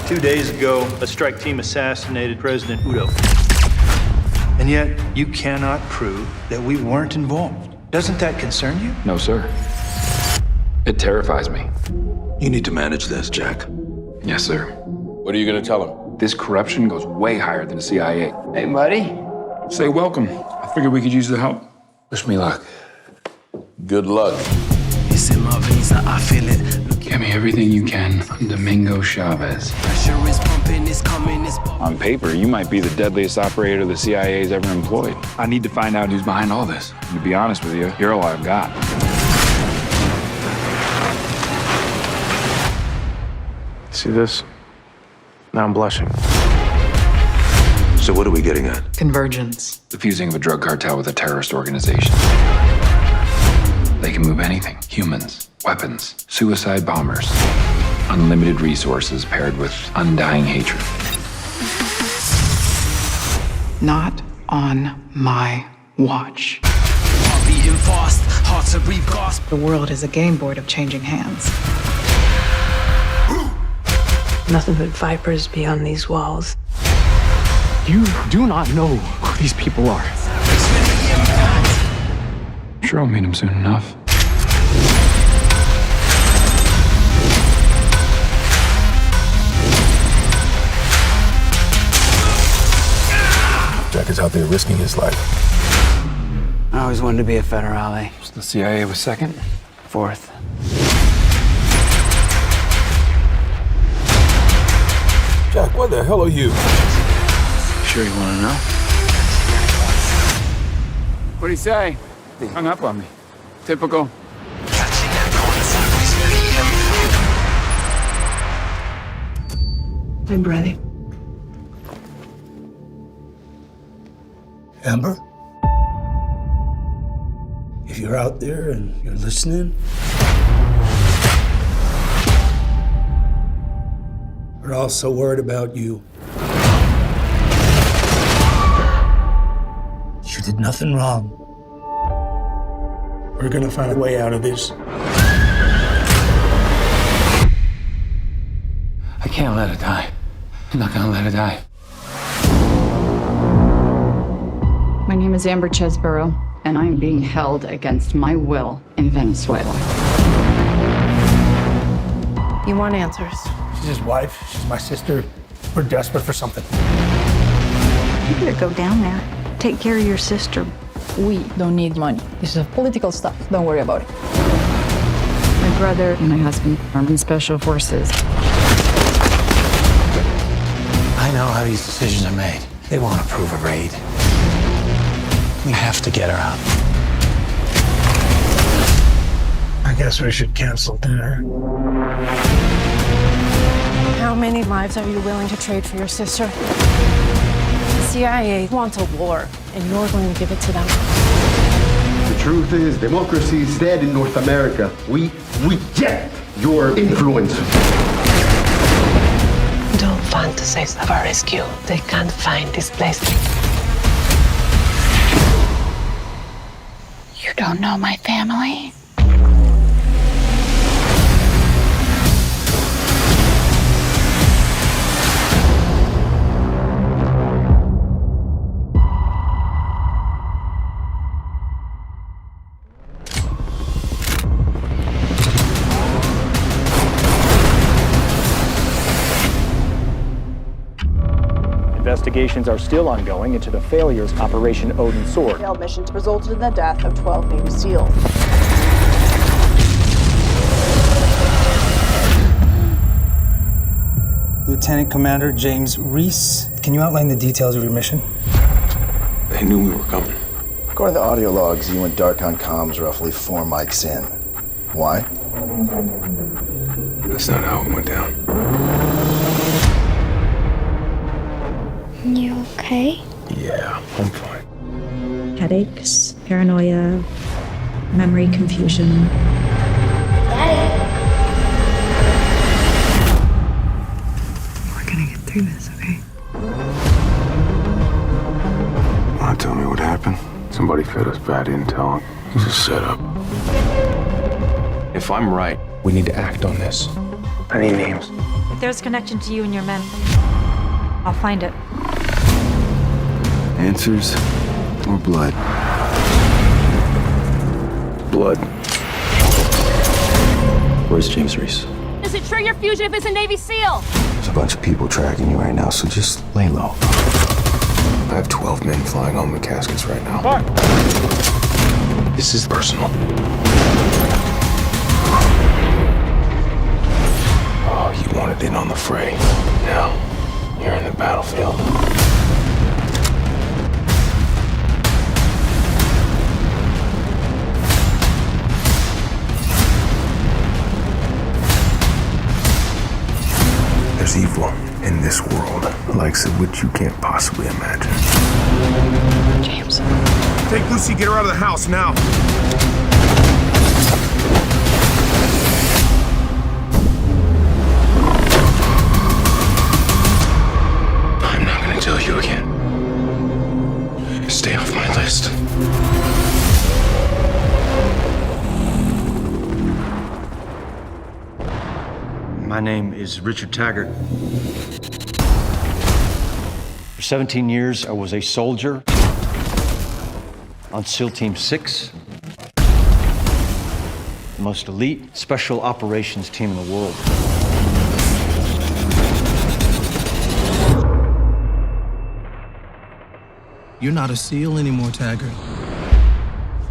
2 days ago, a strike team assassinated President Udo. And yet, you cannot prove that we weren't involved. Doesn't that concern you? No, sir. It terrifies me. You need to manage this, Jack. Yes, sir. What are you gonna tell him? This corruption goes way higher than the CIA. Hey, buddy. Say welcome. I figured we could use the help. Wish me luck. Good luck. It's in my veins, I feel it. Give me everything you can on Domingo Chavez. Pressure is pumping, it's coming, it's bumping. On paper, you might be the deadliest operator the CIA's ever employed. I need to find out who's behind all this. And to be honest with you, you're all I've got. See this? Now I'm blushing. So what are we getting at? Convergence. The fusing of a drug cartel with a terrorist organization. They can move anything. Humans, weapons, suicide bombers. Unlimited resources paired with undying hatred. Not on my watch. Heart beating fast, hard to breathe, gasp. The world is a game board of changing hands. Nothing but vipers beyond these walls. You do not know who these people are. Sure, I'll meet him soon enough. Jack is out there risking his life. I always wanted to be a federale. So the CIA was second? Fourth. Jack, what the hell are you? Sure you want to know? What'd he say? He hung up on me. Typical. I'm ready. Amber? If you're out there and you're listening, we're all so worried about you. You did nothing wrong. We're gonna find a way out of this. I can't let it die. I'm not gonna let it die. My name is Amber Chesborough, and I am being held against my will in Venezuela. You want answers? She's his wife, she's my sister. We're desperate for something. You better go down there. Take care of your sister. We don't need money. This is political stuff. Don't worry about it. My brother and my husband are in special forces. I know how these decisions are made. They won't approve a raid. We have to get her out. I guess we should cancel dinner. How many lives are you willing to trade for your sister? The CIA wants a war, and you're going to give it to them. The truth is, democracy is dead in North America. We reject your influence. Don't fantasize of a rescue. They can't find this place. You don't know my family? Investigations are still ongoing into the failures of Operation Odin Sword. Failed missions resulted in the death of 12 Navy SEALs. Lieutenant Commander James Reese, can you outline the details of your mission? They knew we were coming. According to audio logs, you went dark on comms roughly 4 mics in. Why? That's not how it went down. You okay? Yeah, I'm fine. Headaches, paranoia, memory confusion. Daddy. We're gonna get through this, okay? Wanna tell me what happened? Somebody fed us bad intel. It was a setup. If I'm right, we need to act on this. I need names. If there's a connection to you and your men, I'll find it. Answers or blood? Blood. Where's James Reese? Is it true you're fugitive as a Navy SEAL? There's a bunch of people tracking you right now, so just lay low. I have 12 men flying home in caskets right now. This is personal. Oh, you wanted in on the fray. Now, you're in the battlefield. There's evil in this world, the likes of which you can't possibly imagine. James. Take Lucy, get her out of the house now. I'm not gonna tell you again. Stay off my list. My name is Richard Taggart. For 17 years, I was a soldier on SEAL Team 6, the most elite special operations team in the world. You're not a SEAL anymore, Taggart.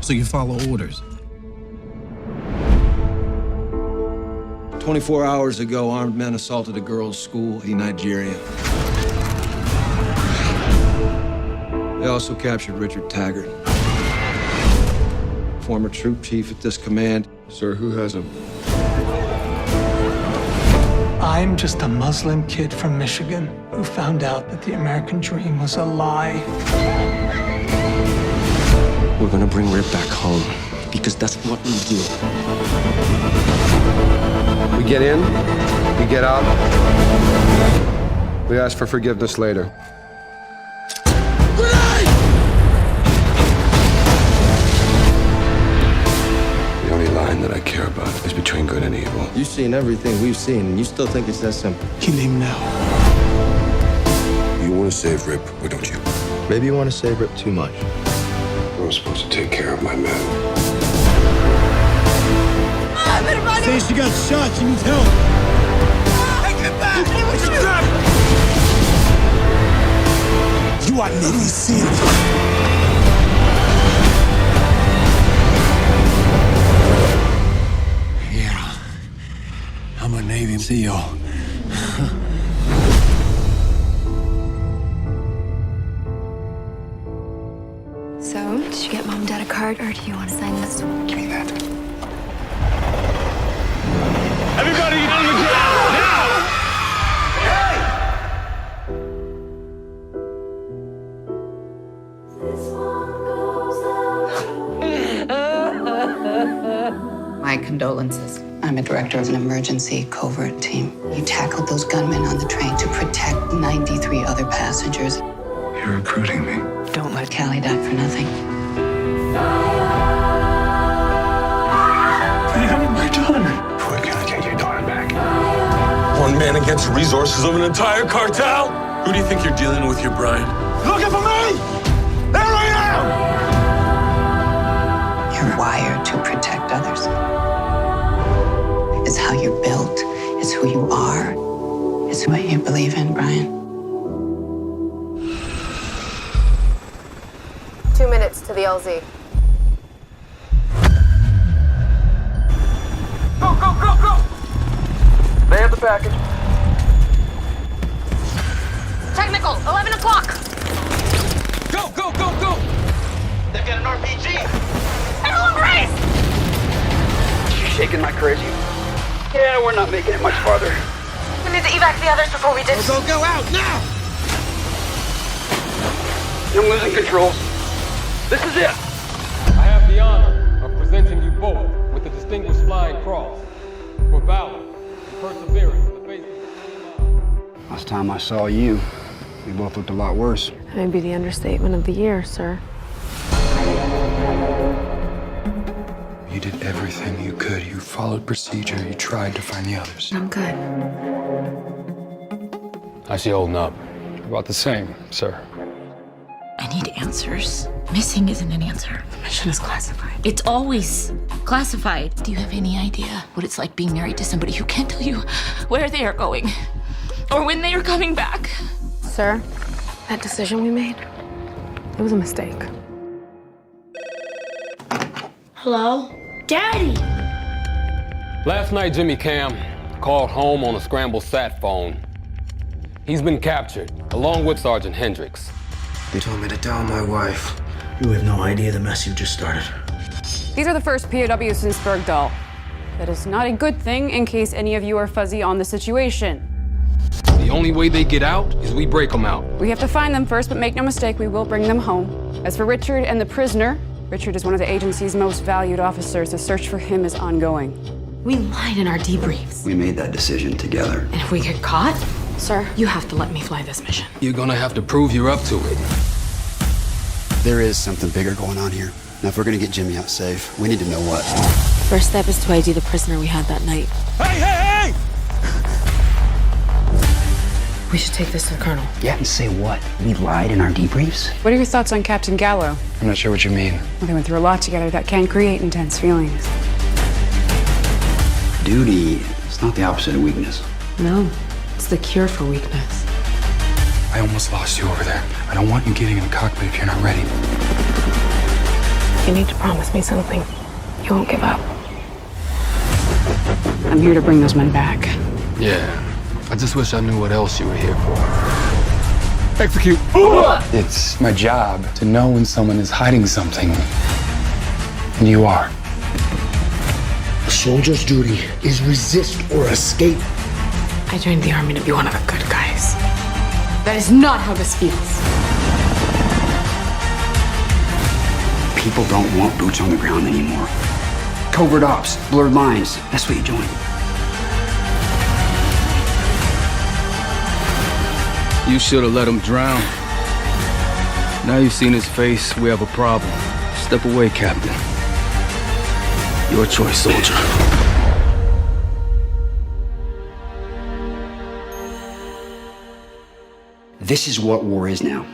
So you follow orders. 24 hours ago, armed men assaulted a girls' school in Nigeria. They also captured Richard Taggart, former troop chief at this command. Sir, who has him? I'm just a Muslim kid from Michigan who found out that the American dream was a lie. We're gonna bring Rip back home because that's what we do. We get in, we get out, we ask for forgiveness later. The only line that I care about is between good and evil. You've seen everything we've seen, and you still think it's that simple. Kill him now. You want to save Rip, or don't you? Maybe you want to save Rip too much. I'm supposed to take care of my men. Say she got shot. She needs help. Hey, get back! It's a trap! You are Navy SEAL. Yeah. I'm a Navy SEAL. So, did you get Mom and Dad a card, or do you want to sign this? Give me that. Everybody on the ground now! My condolences. I'm a director of an emergency covert team. You tackled those gunmen on the train to protect 93 other passengers. You're recruiting me. Don't let Callie die for nothing. I have my daughter. We're gonna get your daughter back. One man against the resources of an entire cartel? Who do you think you're dealing with here, Brian? Looking for me? There I am! You're wired to protect others. It's how you're built. It's who you are. It's what you believe in, Brian. 2 minutes to the LZ. Go, go, go, go! They have the package. Technical, 11 o'clock. Go, go, go, go! They've got an RPG! Everyone brace! You shaking my courage? Yeah, we're not making it much farther. We need to evac the others before we ditch. Go, go, out, now! I'm losing control. This is it! I have the honor of presenting you both with the Distinguished Flying Cross for Valor and perseverance in the face of extreme odds. Last time I saw you, we both looked a lot worse. That may be the understatement of the year, sir. You did everything you could. You followed procedure. You tried to find the others. I'm good. How's she holding up? About the same, sir. I need answers. Missing isn't an answer. The mission is classified. It's always classified. Do you have any idea what it's like being married to somebody who can't tell you where they are going or when they are coming back? Sir, that decision we made, it was a mistake. Hello? Daddy! Last night, Jimmy Cam called home on a scrambled sat phone. He's been captured, along with Sergeant Hendricks. They told me to tell my wife. You have no idea the mess you just started. These are the first POWs since Bergdahl. That is not a good thing in case any of you are fuzzy on the situation. The only way they get out is we break them out. We have to find them first, but make no mistake, we will bring them home. As for Richard and the prisoner, Richard is one of the agency's most valued officers. The search for him is ongoing. We lied in our debriefs. We made that decision together. And if we get caught, sir, you have to let me fly this mission. You're gonna have to prove you're up to it. There is something bigger going on here. Now, if we're gonna get Jimmy out safe, we need to know what. First step is to ID the prisoner we had that night. Hey, hey, hey! We should take this to the colonel. Yeah, and say what? We lied in our debriefs? What are your thoughts on Captain Gallo? I'm not sure what you mean. Well, they went through a lot together that can create intense feelings. Duty is not the opposite of weakness. No, it's the cure for weakness. I almost lost you over there. I don't want you getting in the cockpit if you're not ready. You need to promise me something. You won't give up. I'm here to bring those men back. Yeah. I just wish I knew what else you were here for. Execute. It's my job to know when someone is hiding something. And you are. A soldier's duty is resist or escape. I joined the army to be one of the good guys. That is not how this feels. People don't want boots on the ground anymore. Covert ops, blurred lines. That's what you joined. You should have let him drown. Now you've seen his face, we have a problem. Step away, Captain. Your choice, soldier. This is what war is now.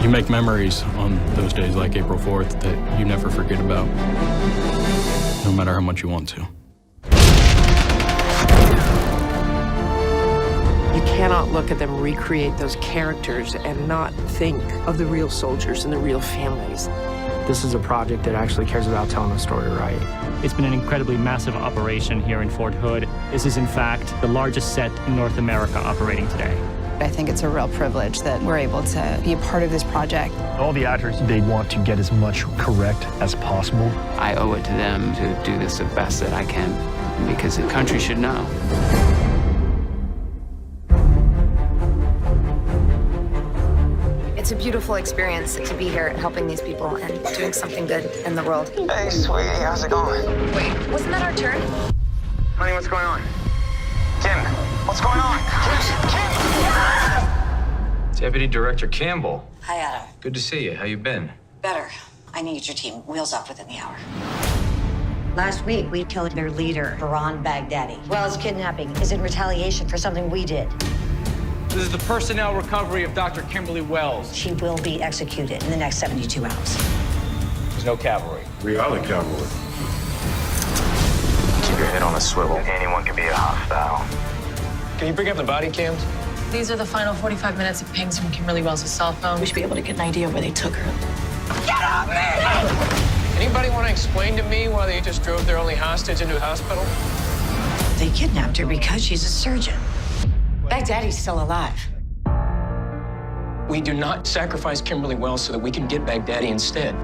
You make memories on those days like April 4th that you never forget about, no matter how much you want to. You cannot look at them recreate those characters and not think of the real soldiers and the real families. This is a project that actually cares about telling the story right. It's been an incredibly massive operation here in Fort Hood. This is, in fact, the largest set in North America operating today. I think it's a real privilege that we're able to be a part of this project. All the actors, they want to get as much correct as possible. I owe it to them to do this the best that I can, because the country should know. It's a beautiful experience to be here helping these people and doing something good in the world. Hey, sweetie, how's it going? Wait, wasn't that our turn? Honey, what's going on? Kim, what's going on? Kim! Deputy Director Campbell. Hi, Adam. Good to see you. How you been? Better. I need your team. Wheels off within the hour. Last week, we killed their leader, Baran Baghdadi. Wells' kidnapping is in retaliation for something we did. This is the personnel recovery of Dr. Kimberly Wells. She will be executed in the next 72 hours. There's no cavalry. We are the cavalry. Keep your head on a swivel. Anyone can be a hostile. Can you bring up the body cams? These are the final 45 minutes of pings from Kimberly Wells' cell phone. We should be able to get an idea where they took her. Get off me! Anybody want to explain to me why they just drove their only hostage into a hospital? They kidnapped her because she's a surgeon. Baghdadi's still alive. We do not sacrifice Kimberly Wells so that we can get Baghdadi instead.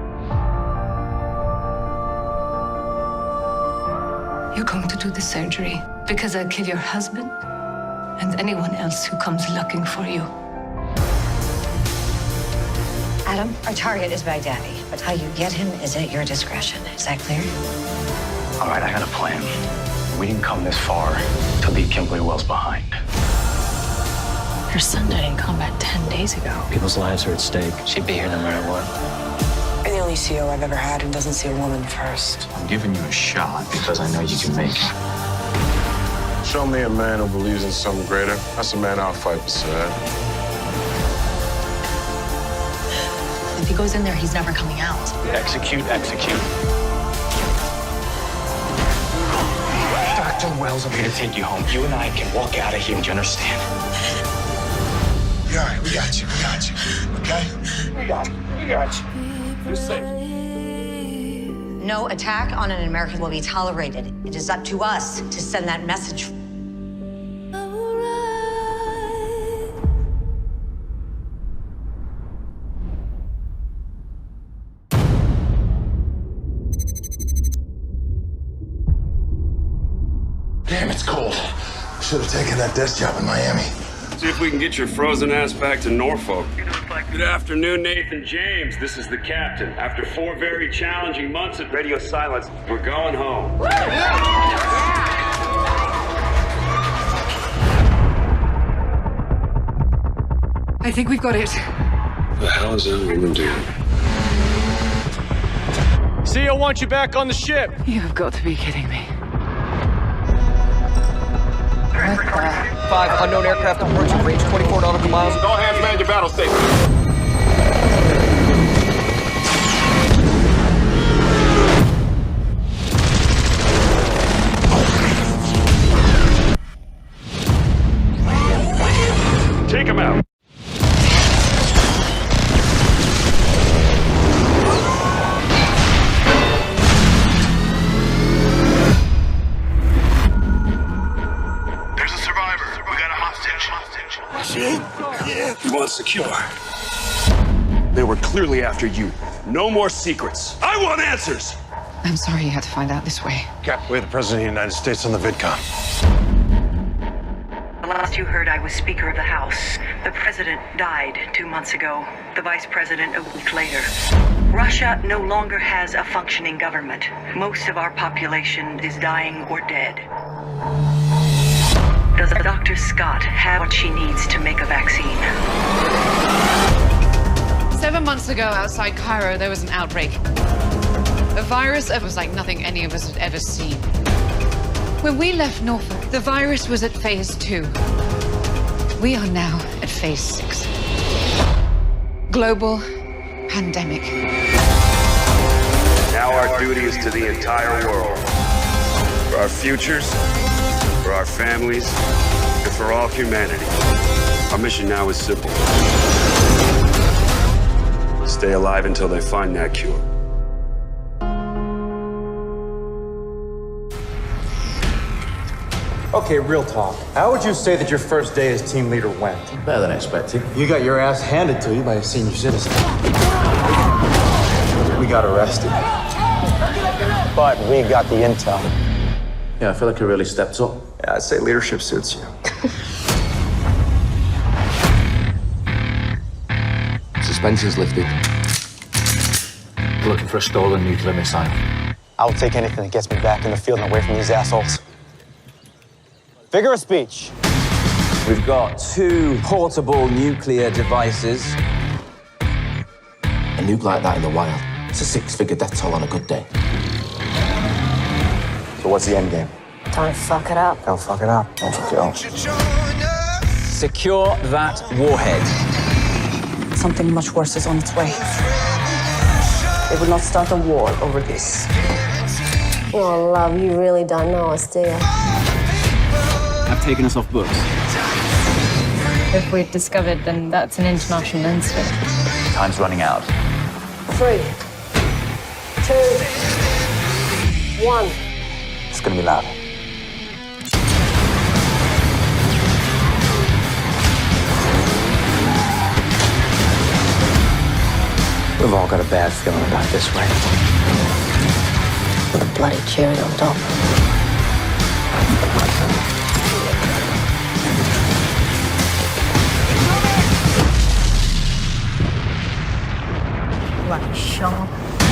You're going to do the surgery because I'll kill your husband and anyone else who comes looking for you. Adam, our target is Baghdadi, but how you get him is at your discretion. Is that clear? All right, I got a plan. We didn't come this far to leave Kimberly Wells behind. Her son died in combat 10 days ago. People's lives are at stake. She'd be here no matter what. You're the only CEO I've ever had who doesn't see a woman first. I'm giving you a shot because I know you can make it. Show me a man who believes in something greater. That's a man I'll fight beside. If he goes in there, he's never coming out. Execute, execute. Dr. Wells, I'm here to take you home. You and I can walk out of here. Do you understand? All right, we got you. We got you. Okay? We got you. We got you. You're safe. No attack on an American will be tolerated. It is up to us to send that message. Damn, it's cold. Should have taken that desk job in Miami. See if we can get your frozen ass back to Norfolk. Good afternoon, Nathan James. This is the captain. After 4 very challenging months at radio silence, we're going home. I think we've got it. What the hell is that woman doing? CEO wants you back on the ship. You've got to be kidding me. 5 unknown aircraft approaching, range 24 nautical miles. All hands man your battle station. Take him out. You want secure? They were clearly after you. No more secrets. I want answers! I'm sorry you had to find out this way. Cap, we're the President of the United States on the VidCom. Last you heard, I was Speaker of the House. The President died 2 months ago. The Vice President a week later. Russia no longer has a functioning government. Most of our population is dying or dead. Does Dr. Scott have what she needs to make a vaccine? 7 months ago, outside Cairo, there was an outbreak. A virus that was like nothing any of us had ever seen. When we left Norfolk, the virus was at phase 2. We are now at phase 6. Global pandemic. Now our duty is to the entire world. For our futures, for our families, and for all humanity. Our mission now is simple. Stay alive until they find that cure. Okay, real talk. How would you say that your first day as team leader went? Better than expected. You got your ass handed to you by a senior citizen. We got arrested. But we got the intel. Yeah, I feel like I really stepped up. Yeah, I'd say leadership suits you. Suspension's lifted. We're looking for a stolen nuclear missile. I'll take anything that gets me back in the field and away from these assholes. Figure of speech. We've got 2 portable nuclear devices. A nuke like that in the wild, it's a 6-figure death toll on a good day. So what's the end game? Don't fuck it up. Don't fuck it up. Don't fuck it up. Secure that warhead. Something much worse is on its way. They would not start a war over this. Oh, love, you really don't know us, do you? I've taken us off books. If we're discovered, then that's an international incident. Time's running out. 3, 2, 1. It's gonna be loud. We've all got a bad feeling about this, right? With a bloody cherry on top. sharp.